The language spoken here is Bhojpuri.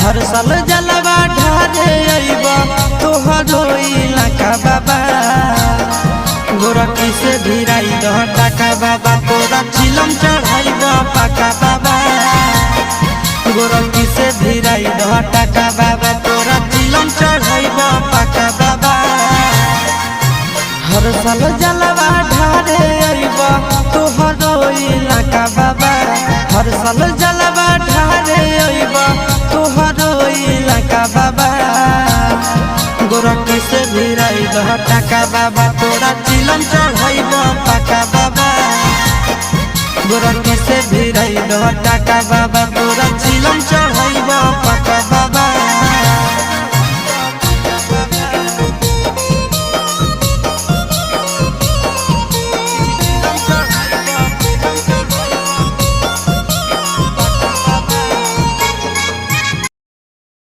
हर साल जलवा ढारे अइबा तोहरो इलाका बाबा गोरखी से भिराई दह टाका बाबा तोरा चिलम चढ़ाई द पाका बाबा गोरखी से भिराई दह टाका बाबा तोरा चिलम चढ़ाई द पाका बाबा हर साल जलवा ढारे अइबा तोहरो इलाका बाबा हर साल जलवा ढारे अइबा तोहरो इलाका बाबा गोरखी से भिराई दह टाका बाबा तोरा चिलम चढ़ाई द पाका बाबा गोरखी से भिराई दह टाका बाबा तोरा चिलम चढ़ाई